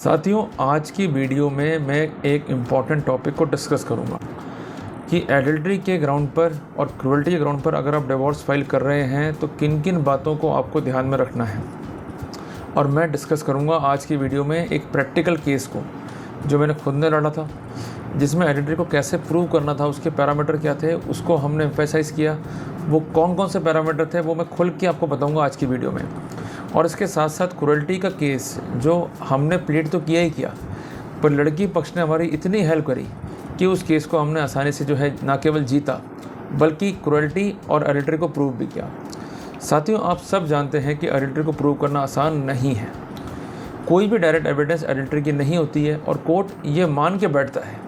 साथियों, आज की वीडियो में मैं एक इम्पॉर्टेंट टॉपिक को डिस्कस करूंगा कि एडल्ट्री के ग्राउंड पर और क्रूअल्टी के ग्राउंड पर अगर आप डिवोर्स फाइल कर रहे हैं तो किन किन बातों को आपको ध्यान में रखना है। और मैं डिस्कस करूंगा आज की वीडियो में एक प्रैक्टिकल केस को जो मैंने खुद ने लड़ा था, जिसमें एडल्ट्री को कैसे प्रूव करना था, उसके पैरामीटर क्या थे, उसको हमने एम्फेसाइज़ किया। वो कौन कौन से पैरामीटर थे वो मैं खुल के आपको बताऊँगा आज की वीडियो में। और इसके साथ साथ क्रूअल्टी का केस जो हमने प्लीड तो किया ही किया, पर लड़की पक्ष ने हमारी इतनी हेल्प करी कि उस केस को हमने आसानी से ना केवल जीता बल्कि क्रूअल्टी और एडल्ट्री को प्रूव भी किया। साथियों, आप सब जानते हैं कि एडल्ट्री को प्रूव करना आसान नहीं है। कोई भी डायरेक्ट एविडेंस एडल्ट्री की नहीं होती है और कोर्ट ये मान के बैठता है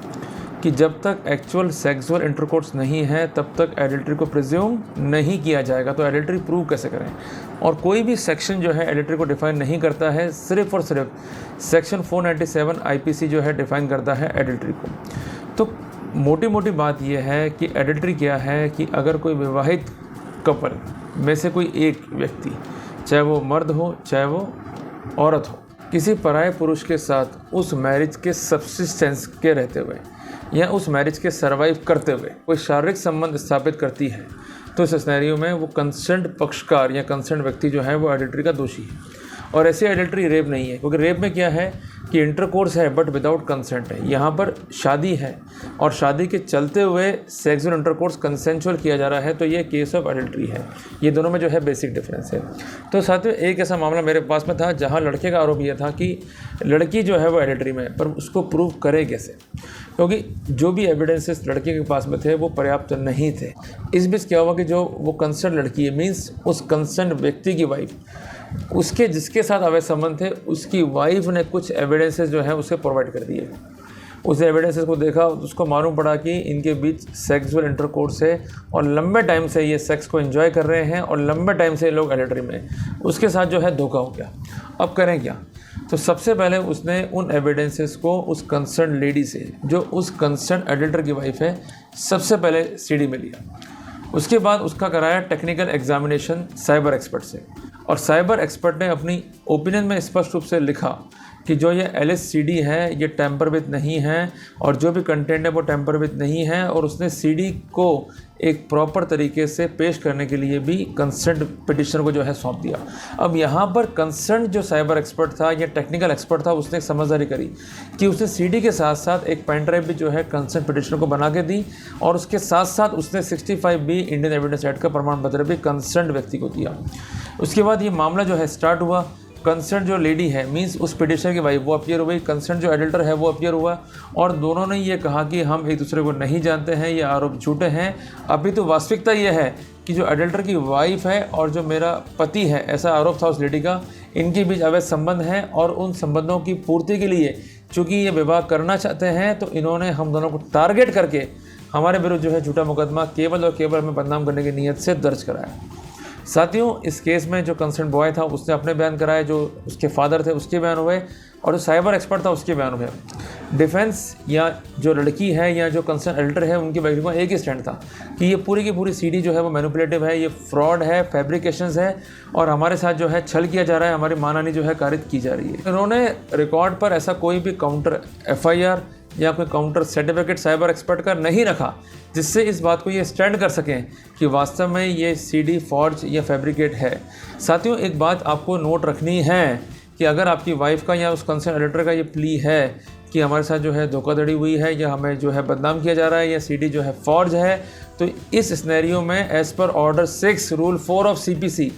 कि जब तक एक्चुअल सेक्सुअल इंटरकोर्स नहीं है तब तक एडल्ट्री को प्रिज्यूम नहीं किया जाएगा। तो एडल्ट्री प्रूव कैसे करें? और कोई भी सेक्शन जो है एडल्ट्री को डिफ़ाइन नहीं करता है, सिर्फ़ और सिर्फ सेक्शन 497 आईपीसी जो है डिफ़ाइन करता है एडल्ट्री को। तो मोटी मोटी बात यह है कि एडल्ट्री क्या है कि अगर कोई विवाहित कपल में से कोई एक व्यक्ति, चाहे वो मर्द हो चाहे वो औरत हो, किसी पराये पुरुष के साथ उस मैरिज के सब्सिस्टेंस के रहते हुए या उस मैरिज के सर्वाइव करते हुए कोई शारीरिक संबंध स्थापित करती है, तो इस सिनेरियो में वो कंसर्न्ड पक्षकार या कंसर्न्ड व्यक्ति जो है वो एडल्ट्री का दोषी है। और ऐसी एडल्ट्री रेप नहीं है, क्योंकि रेप में क्या है कि इंटरकोर्स है बट विदाउट कंसेंट है। यहाँ पर शादी है और शादी के चलते हुए सेक्सुअल इंटरकोर्स कंसेंचुअल किया जा रहा है, तो ये केस ऑफ एडल्ट्री है। ये दोनों में जो है बेसिक डिफरेंस है। तो साथियों, एक ऐसा मामला मेरे पास में था जहाँ लड़के का आरोप यह था कि लड़की जो है वो एडल्ट्री में है, पर उसको प्रूव करे कैसे, क्योंकि जो भी एविडेंसेस लड़के के पास में थे वो पर्याप्त नहीं थे। इस बीच क्या हुआ कि जो वो कंसर्न लड़की है, मीन्स उस कंसर्न व्यक्ति की वाइफ, उसके जिसके साथ अवैध संबंध थे उसकी वाइफ ने कुछ एविडेंसेस जो है उसे प्रोवाइड कर दिए। उस एविडेंसेस को देखा, उसको मालूम पड़ा कि इनके बीच सेक्सुअल इंटरकोर्स है और लंबे टाइम से ये सेक्स को एंजॉय कर रहे हैं और लंबे टाइम से ये लोग एडल्ट्री में, उसके साथ जो है धोखा हो गया। अब करें क्या? तो सबसे पहले उसने उन एविडेंसेस को उस कंसर्न लेडी से, जो उस कंसर्न एडल्टर की वाइफ है, सबसे पहले सीडी में लिया। उसके बाद उसका कराया टेक्निकल एग्जामिनेशन साइबर एक्सपर्ट से, और साइबर एक्सपर्ट ने अपनी ओपिनियन में स्पष्ट रूप से लिखा कि जो ये LSCD है ये टैम्पर विद नहीं है और जो भी कंटेंट है वो टैम्पर विद नहीं है। और उसने CD को एक प्रॉपर तरीके से पेश करने के लिए भी कंसर्न पिटिशनर को जो है सौंप दिया। अब यहाँ पर कंसर्न जो साइबर एक्सपर्ट था या टेक्निकल एक्सपर्ट था, उसने एक समझदारी करी कि उसने CD के साथ साथ एक पेन ड्राइव भी जो है कंसर्न पिटिशनर को बना के दी, और उसके साथ साथ उसने 65B इंडियन एविडेंस एक्ट का प्रमाण पत्र भी कंसर्न व्यक्ति को दिया। उसके बाद ये मामला जो है स्टार्ट हुआ। कंसर्न जो लेडी है, मींस उस पिटिशनर की वाइफ, वो अपीयर हुई, कंसर्न जो एडल्टर है वो अपीयर हुआ, और दोनों ने ये कहा कि हम एक दूसरे को नहीं जानते हैं, ये आरोप झूठे हैं। अभी तो वास्तविकता ये है कि जो एडल्टर की वाइफ है और जो मेरा पति है, ऐसा आरोप था उस लेडी का, इनके बीच अवैध संबंध है, और उन संबंधों की पूर्ति के लिए चूँकि ये विवाह करना चाहते हैं तो इन्होंने हम दोनों को टारगेट करके हमारे विरुद्ध जो है झूठा मुकदमा केवल और केवल हमें बदनाम करने की नीयत से दर्ज कराया। साथियों, इस केस में जो कंसर्न बॉय था उसने अपने बयान कराए, जो उसके फादर थे उसके बयान हुए, और जो साइबर एक्सपर्ट था उसके बयान हुए। डिफेंस या जो लड़की है या जो कंसर्न एडिटर है, उनकी वैल्यू का एक ही स्टैंड था कि ये पूरी की पूरी CD जो है वो मैनिपुलेटिव है, ये फ्रॉड है, फैब्रिकेशंस है, और हमारे साथ जो है छल किया जा रहा है, हमारी मानहानि जो है कारित की जा रही है। उन्होंने रिकॉर्ड पर ऐसा कोई भी काउंटर FIR या कोई काउंटर सर्टिफिकेट साइबर एक्सपर्ट का नहीं रखा जिससे इस बात को ये स्टैंड कर सकें कि वास्तव में ये CD फॉर्ज या फैब्रिकेट है। साथियों, एक बात आपको नोट रखनी है कि अगर आपकी वाइफ का या उस कंसर्न एडिटर का ये प्ली है कि हमारे साथ जो है धोखाधड़ी हुई है या हमें जो है बदनाम किया जा रहा है या CD जो है फॉर्ज है, तो इस सिनेरियो में as per order 6 rule 4 of CPC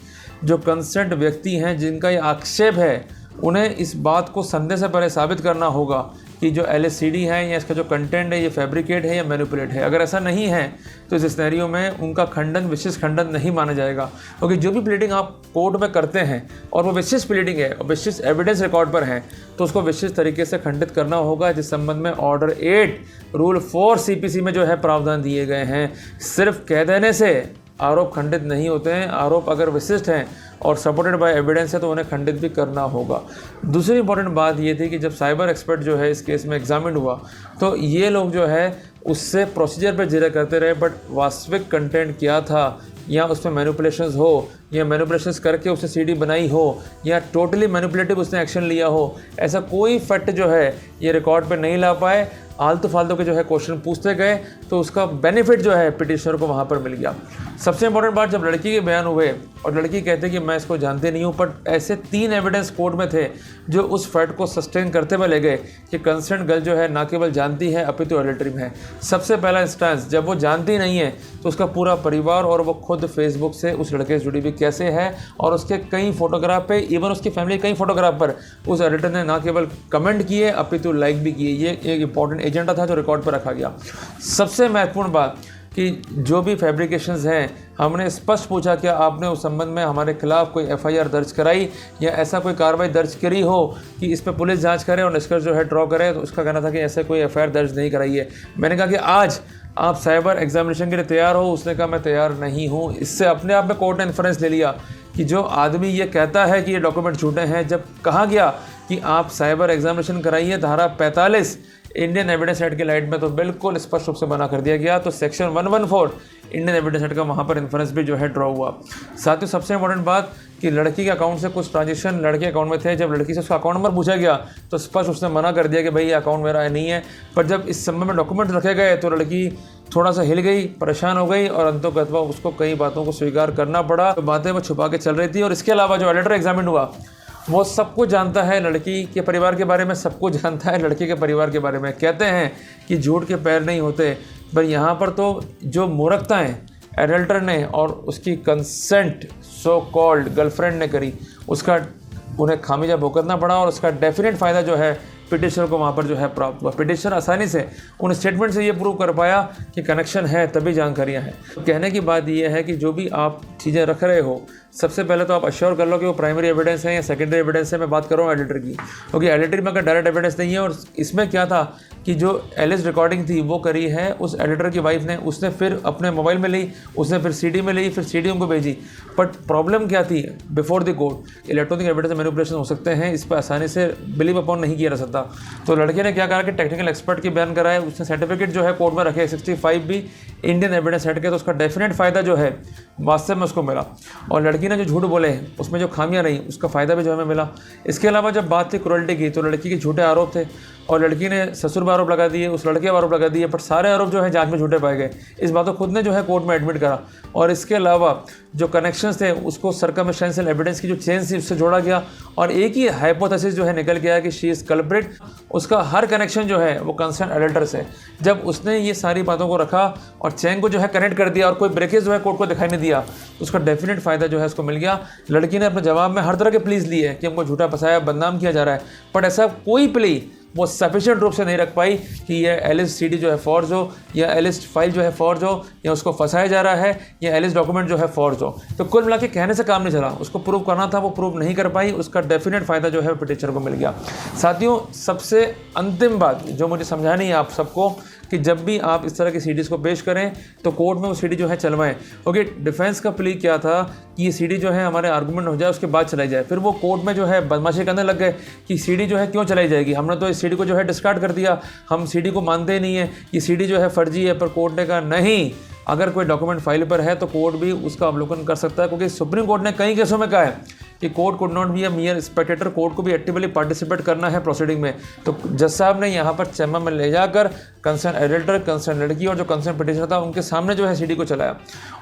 जो कंसर्न व्यक्ति हैं जिनका ये आक्षेप है, उन्हें इस बात को संदेह से पहले साबित करना होगा कि जो LSCD है या इसका जो कंटेंट है ये फैब्रिकेट है या मैनिपुलेट है। अगर ऐसा नहीं है तो इस सिनेरियो में उनका खंडन विशिष्ट खंडन नहीं माना जाएगा, क्योंकि जो भी प्लीडिंग आप कोर्ट में करते हैं और वो विशिष्ट प्लीडिंग है और विशिष्ट एविडेंस रिकॉर्ड पर है, तो उसको विशिष्ट तरीके से खंडित करना होगा, जिस संबंध में ऑर्डर 8 रूल 4 CPC में जो है प्रावधान दिए गए हैं। सिर्फ कह देने से आरोप खंडित नहीं होते हैं। आरोप अगर विशिष्ट हैं और सपोर्टेड बाय एविडेंस है तो उन्हें खंडित भी करना होगा। दूसरी इंपॉर्टेंट बात ये थी कि जब साइबर एक्सपर्ट जो है इस केस में एग्जामिन हुआ तो ये लोग जो है उससे प्रोसीजर पर जिक्र करते रहे, बट वास्तविक कंटेंट क्या था या उसमें मैनिपुलेशंस हो या मैनिपुलेशंस करके उसने सीडी बनाई हो या टोटली मैनिपुलेटिव उसने एक्शन लिया हो, ऐसा कोई फैक्ट जो है ये रिकॉर्ड पे नहीं ला पाए। आलतू फालतू के जो है क्वेश्चन पूछते गए तो उसका बेनिफिट जो है पिटिशनर को वहाँ पर मिल गया। सबसे इंपॉर्टेंट बात, जब लड़की के बयान हुए और लड़की कहते कि मैं इसको जानती नहीं हूँ, बट ऐसे 3 एविडेंस कोर्ट में थे जो उस फैक्ट को सस्टेन करते हुए ले गए कि कंसर्न गर्ल जो है ना केवल जानती है अपितु एडल्ट्री में है। सबसे पहला इंस्टेंस, जब वो जानती नहीं है तो उसका पूरा परिवार और वो खुद फेसबुक से उस लड़के से जुड़ी हुई कैसे है, और उसके कई फोटोग्राफ पे, इवन उसकी फैमिली कई फोटोग्राफ पर उस एडिटर ने ना केवल कमेंट किए अपितु लाइक भी किए। ये एक इंपॉर्टेंट एजेंडा था जो रिकॉर्ड पर रखा गया। सबसे महत्वपूर्ण बात कि जो भी फैब्रिकेशंस हैं, हमने स्पष्ट पूछा कि आपने उस संबंध में हमारे खिलाफ कोई एफआईआर दर्ज कराई या ऐसा कोई कार्रवाई दर्ज करी हो कि इस पर पुलिस जांच करे और निष्कर्ष जो है ड्रॉ करे, तो उसका कहना था कि ऐसे कोई एफआईआर दर्ज नहीं कराई है। मैंने कहा कि आज आप साइबर एग्जामिनेशन के लिए तैयार हो? उसने कहा मैं तैयार नहीं हूँ। इससे अपने आप में कोर्ट ने इन्फ्रेंस ले लिया कि जो आदमी ये कहता है कि ये डॉक्यूमेंट झूठे हैं, जब कहा गया कि आप साइबर एग्जामिनेशन कराइए धारा 45 इंडियन एविडेंस एक्ट की लाइट में, तो बिल्कुल स्पष्ट रूप से मना कर दिया गया। तो सेक्शन 114 इंडियन एविडेंस एक्ट का वहाँ पर इन्फ्रेंस भी जो है ड्रॉ हुआ। साथ ही सबसे इंपॉर्टेंट बात कि लड़की के अकाउंट से कुछ ट्रांजेक्शन लड़के अकाउंट में थे। जब लड़की से उसका अकाउंट नंबर पूछा गया तो स्पष्ट उसने मना कर दिया कि भाई ये अकाउंट मेरा नहीं है। पर जब इस संबंध में डॉक्यूमेंट रखे गए तो लड़की थोड़ा सा हिल गई, परेशान हो गई और अंततः उसको कई बातों को स्वीकार करना पड़ा। तो बातें वो छुपा के चल रही थी। और इसके अलावा जो एडिटर एग्जामिन हुआ वो सब कुछ जानता है, लड़की के परिवार के बारे में सब कुछ जानता है, लड़के के परिवार के बारे में। कहते हैं कि झूठ के पैर नहीं होते, पर यहाँ पर तो जो मूर्खताएं एडल्टर ने और उसकी कंसेंट सो कॉल्ड गर्लफ्रेंड ने करी, उसका उन्हें खामियाजा भुगतना पड़ा और उसका डेफिनेट फ़ायदा जो है पिटिशनर को वहाँ पर जो है प्राप्त हुआ। पिटिशनर आसानी से उन स्टेटमेंट से ये प्रूव कर पाया कि कनेक्शन है, तभी जानकारियाँ हैं। तो कहने की बात यह है कि जो भी आप चीज़ें रख रहे हो, सबसे पहले तो आप अश्योर कर लो कि वो प्राइमरी एविडेंस है या सेकेंडरी एविडेंस है। मैं बात कर रहा हूँ एडिटर की, क्योंकि एडिटर में अगर डायरेक्ट एविडेंस नहीं है। और इसमें क्या था कि जो एलिस रिकॉर्डिंग थी वो करी है उस एडिटर की वाइफ ने, उसने फिर अपने मोबाइल में ली, उसने फिर सीडी में ली, फिर सीडी उनको भेजी। बट प्रॉब्लम क्या थी, before the court electronic evidence manipulation हो सकते हैं, इस पर आसानी से बिलीव अपॉन नहीं किया जा सकता। तो लड़के ने क्या कहा कि टेक्निकल एक्सपर्ट की बयान कराए, उसने सर्टिफिकेट जो है कोर्ट में रखे 65 भी इंडियन एविडेंस एक्ट के, तो उसका डेफिनेट फ़ायदा जो है वास्तव में उसको मिला। और लड़की ने जो झूठ बोले उसमें जो खामियां रही उसका फ़ायदा भी जो हमें मिला। इसके अलावा जब बात थी क्रूरल्टी की, तो लड़की के झूठे आरोप थे और लड़की ने ससुर पर आरोप लगा दिए, उस लड़के पर आरोप लगा दिए, पर सारे आरोप जो है जांच में झूठे पाए गए। इस बात को खुद ने जो है कोर्ट में एडमिट करा। और इसके अलावा जो कनेक्शंस थे उसको सर्कमस्टेंशियल एविडेंस की जो चेन थी उससे जोड़ा गया और एक ही हाइपोथेसिस जो है निकल गया कि शी इज़ कल्प्रिट। उसका हर कनेक्शन जो है वो कंसर्न एडल्टर से। जब उसने ये सारी बातों को रखा और चेन को जो है कनेक्ट कर दिया और कोई ब्रेकेज जो है कोर्ट को दिखाई नहीं दिया, तो उसका डेफिनेट फ़ायदा जो है उसको मिल गया। लड़की ने अपने जवाब में हर तरह के प्लीज़ लिए कि हमको झूठा फंसाया, बदनाम किया जा रहा है, बट ऐसा कोई प्ली वो सफिशिएंट रूप से नहीं रख पाई कि ये एलिस सीडी जो है फॉर्ज हो या एलिस फाइल जो है फॉर्ज हो या उसको फंसाया जा रहा है या एलिस डॉक्यूमेंट जो है फॉर्ज हो। तो कुल मिला के कहने से काम नहीं चला, उसको प्रूव करना था, वो प्रूव नहीं कर पाई। उसका डेफिनेट फ़ायदा जो है पिटिशनर को मिल गया। साथियों, सबसे अंतिम बात जो मुझे समझानी है आप सबको कि जब भी आप इस तरह की सीडीज़ को पेश करें तो कोर्ट में वो सीडी जो है चलवाएं। ओके, डिफेंस का प्ली क्या था कि ये सीडी जो है हमारे आर्गूमेंट हो जाए उसके बाद चलाई जाए। फिर वो कोर्ट में जो है बदमाशी करने लग गए कि सीडी जो है क्यों चलाई जाएगी, हमने तो इस सीडी को जो है डिस्कार्ड कर दिया, हम सीडी को मानते ही नहीं है, ये सीडी जो है फर्जी है। पर कोर्ट ने कहा नहीं, अगर कोई डॉक्यूमेंट फाइल पर है तो कोर्ट भी उसका अवलोकन कर सकता है, क्योंकि सुप्रीम कोर्ट ने कई केसों में कहा है कि court could not be a मियर Spectator, court को भी एक्टिवली पार्टिसिपेट करना है प्रोसीडिंग में। तो जज साहब ने यहाँ पर चैम्बर में ले जाकर कंसर्न एडिटर, कंसर्न लड़की और जो कंसर्न पिटिशनर था उनके सामने जो है सीडी को चलाया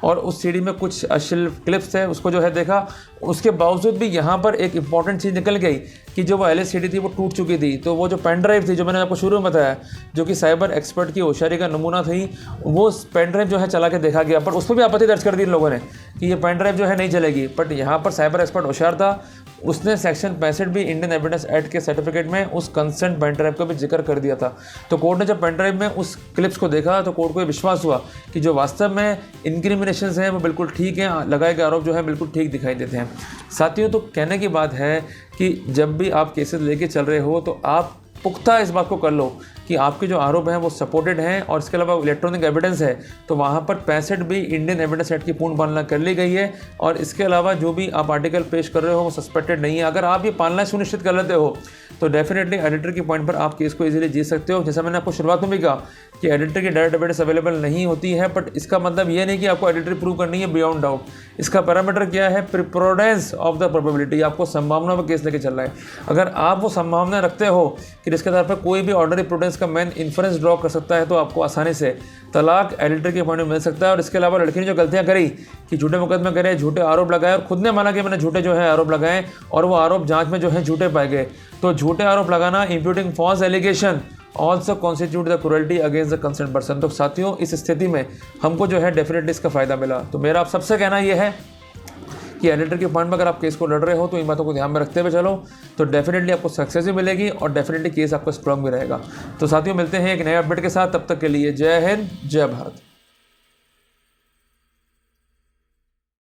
और उस सीडी में कुछ अश्लील क्लिप्स थे उसको जो है देखा। उसके बावजूद भी यहाँ पर एक इंपॉर्टेंट चीज़ निकल गई कि जो वो एलिस सीडी थी वो टूट चुकी थी। तो वो जो पेन ड्राइव थी जो मैंने आपको शुरू में बताया, जो कि साइबर एक्सपर्ट की होशियारी का नमूना थी, वो पेन ड्राइव जो है चला के देखा गया। पर उस पर भी आपत्ति दर्ज कर दी इन लोगों ने कि ये पेन ड्राइव जो है नहीं चलेगी। बट यहाँ पर साइबर एक्सपर्ट होशियार था, उसने सेक्शन 65 भी इंडियन एविडेंस एक्ट के सर्टिफिकेट में उस कंसेंट पेन ड्राइव का भी जिक्र कर दिया था। तो कोर्ट ने जब पेन ड्राइव में उस क्लिप्स को देखा तो कोर्ट को ये विश्वास हुआ कि जो वास्तव में इंक्रिमिनेशंस हैं वो बिल्कुल ठीक हैं, लगाए गए आरोप जो है बिल्कुल ठीक दिखाई देते हैं। साथियों, तो कहने की बात है कि जब भी आप केसेस लेके चल रहे हो तो आप पुख्ता इस बात को कर लो कि कि आपके जो आरोप हैं वो सपोर्टेड हैं और इसके अलावा इलेक्ट्रॉनिक एविडेंस है, तो वहाँ पर 65 भी इंडियन एविडेंस एक्ट की पूर्ण पालना कर ली गई है। और इसके अलावा जो भी आप आर्टिकल पेश कर रहे हो वो सस्पेक्टेड नहीं है। अगर आप ये पालना सुनिश्चित कर लेते हो तो डेफिनेटली एडिटर के पॉइंट पर आप केस को इजीली जीत सकते हो। जैसा मैंने आपको शुरुआत में भी कहा कि एडिटर की डायरेक्ट एविडेंस अवेलेबल नहीं होती है, बट इसका मतलब ये नहीं कि आपको एडिटर प्रूव करनी है बियॉन्ड डाउट। इसका पैरामीटर क्या है? प्रिपोर्डेंस ऑफ द प्रोबेबिलिटी। आपको संभावना में केस लेके चल रहा है। अगर आप वो संभावना रखते हो कि जिसके आधार पर कोई भी ऑर्डनरी प्रूडेंस का मैन इन्फरेंस ड्रॉ कर सकता है, तो आपको आसानी से तलाक एडिटर के पॉइंट में मिल सकता है। और इसके अलावा लड़की ने जो गलतियां करी कि झूठे मुकदमे करे, झूठे आरोप लगाए, और खुद ने माना कि मैंने झूठे जो है आरोप लगाए और वो आरोप जांच में जो है झूठे पाए गए, तो झूठे आरोप लगाना, imputing false allegation also constitute the cruelty against the concern person. तो साथियों, इस स्थिति में हमको जो है डेफिनेटली इसका फ़ायदा मिला। तो मेरा आप सबसे कहना यह है कि एडिटर के पॉइंट में अगर आप केस को लड़ रहे हो तो इन बातों को ध्यान में रखते हुए चलो, तो डेफिनेटली आपको सक्सेस भी मिलेगी और डेफिनेटली केस आपका स्ट्रॉन्ग भी रहेगा। तो साथियों, मिलते हैं एक नए अपडेट के साथ। तब तक के लिए जय हिंद, जय भारत।